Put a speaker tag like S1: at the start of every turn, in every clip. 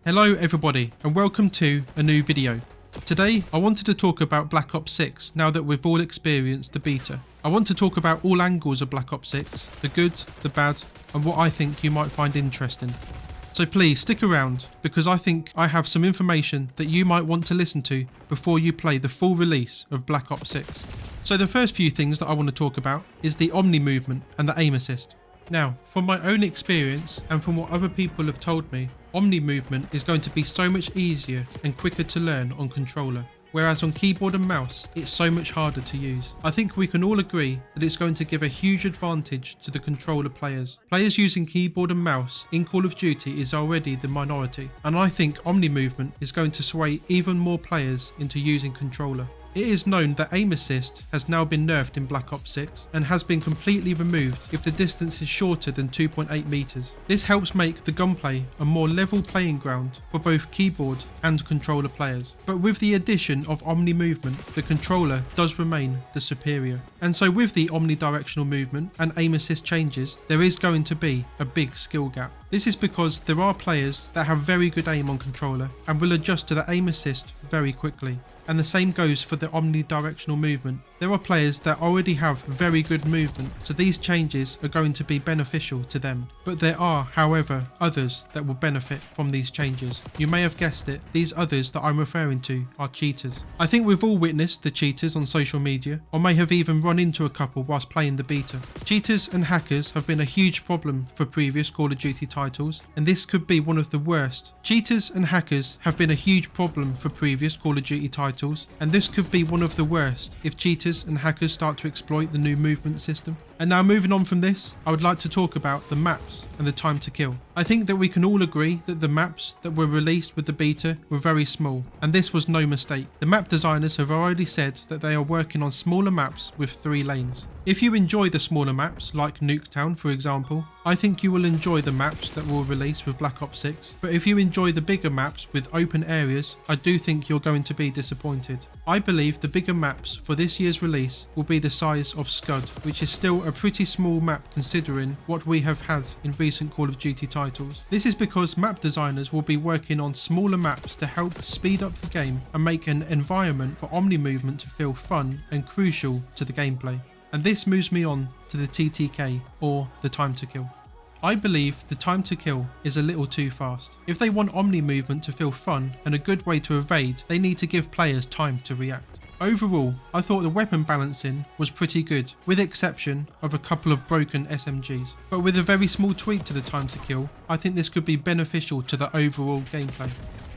S1: Hello everybody and welcome to a new video. Today I wanted to talk about Black Ops 6 now that we've all experienced the beta. I want to talk about all angles of Black Ops 6, the good, the bad and what I think you might find interesting. So please stick around because I think I have some information that you might want to listen to before you play the full release of Black Ops 6. So the first few things that I want to talk about is the Omnimovement and the Aim Assist. Now, from my own experience and from what other people have told me, Omnimovement is going to be so much easier and quicker to learn on controller, whereas on keyboard and mouse it's so much harder to use. I think we can all agree that it's going to give a huge advantage to the controller players. Players using keyboard and mouse in Call of Duty is already the minority, and I think Omnimovement is going to sway even more players into using controller. It is known that Aim Assist has now been nerfed in Black Ops 6 and has been completely removed if the distance is shorter than 2.8 meters. This helps make the gunplay a more level playing ground for both keyboard and controller players. But with the addition of Omnimovement, the controller does remain the superior. And so with the omnidirectional movement and Aim Assist changes, there is going to be a big skill gap. This is because there are players that have very good aim on controller and will adjust to the Aim Assist very quickly. And the same goes for the omnidirectional movement. There are players that already have very good movement, so these changes are going to be beneficial to them. But there are, however, others that will benefit from these changes. You may have guessed it, these others that I'm referring to are cheaters. I think we've all witnessed the cheaters on social media, or may have even run into a couple whilst playing the beta. Cheaters and hackers have been a huge problem for previous Call of Duty titles, and this could be one of the worst. Cheaters and hackers have been a huge problem for previous Call of Duty titles, and this could be one of the worst if cheaters and hackers start to exploit the new movement system. And now moving on from this, I would like to talk about the maps and the time to kill. I think that we can all agree that the maps that were released with the beta were very small, and this was no mistake. The map designers have already said that they are working on smaller maps with 3 lanes. If you enjoy the smaller maps, like Nuketown for example, I think you will enjoy the maps that will release with Black Ops 6, but if you enjoy the bigger maps with open areas, I do think you're going to be disappointed. I believe the bigger maps for this year's release will be the size of Scud, which is still a pretty small map considering what we have had in recent Call of Duty titles. This is because map designers will be working on smaller maps to help speed up the game and make an environment for Omnimovement to feel fun and crucial to the gameplay. And this moves me on to the TTK, or the time to kill. I believe the time to kill is a little too fast. If they want Omnimovement to feel fun and a good way to evade, they need to give players time to react. Overall, I thought the weapon balancing was pretty good, with exception of a couple of broken SMGs. But with a very small tweak to the time to kill, I think this could be beneficial to the overall gameplay.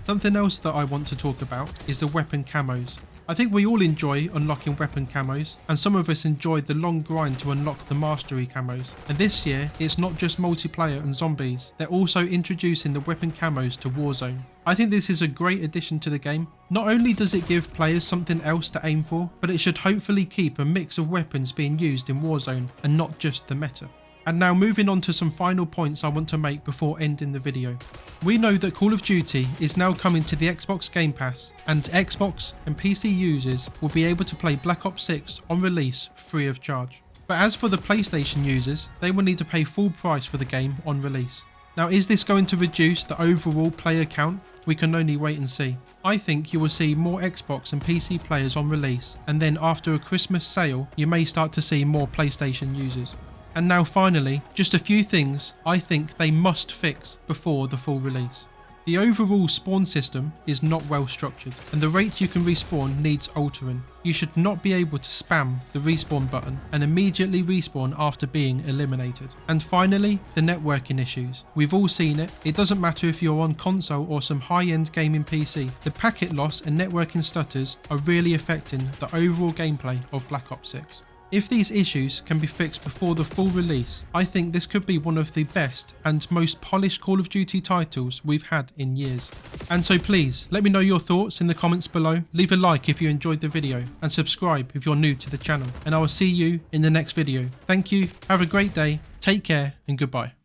S1: Something else that I want to talk about is the weapon camos. I think we all enjoy unlocking weapon camos, and some of us enjoyed the long grind to unlock the mastery camos. And this year, it's not just multiplayer and zombies, they're also introducing the weapon camos to Warzone. I think this is a great addition to the game. Not only does it give players something else to aim for, but it should hopefully keep a mix of weapons being used in Warzone and not just the meta. And now moving on to some final points I want to make before ending the video. We know that Call of Duty is now coming to the Xbox Game Pass, and Xbox and PC users will be able to play Black Ops 6 on release free of charge. But as for the PlayStation users, they will need to pay full price for the game on release. Now, is this going to reduce the overall player count? We can only wait and see. I think you will see more Xbox and PC players on release, and then after a Christmas sale, you may start to see more PlayStation users. And now finally, just a few things I think they must fix before the full release. The overall spawn system is not well structured, and the rate you can respawn needs altering. You should not be able to spam the respawn button and immediately respawn after being eliminated. And finally, the networking issues. We've all seen it. It doesn't matter if you're on console or some high-end gaming PC. The packet loss and networking stutters are really affecting the overall gameplay of Black Ops 6. If these issues can be fixed before the full release, I think this could be one of the best and most polished Call of Duty titles we've had in years. And so please, let me know your thoughts in the comments below, leave a like if you enjoyed the video, and subscribe if you're new to the channel. And I will see you in the next video. Thank you, have a great day, take care, and goodbye.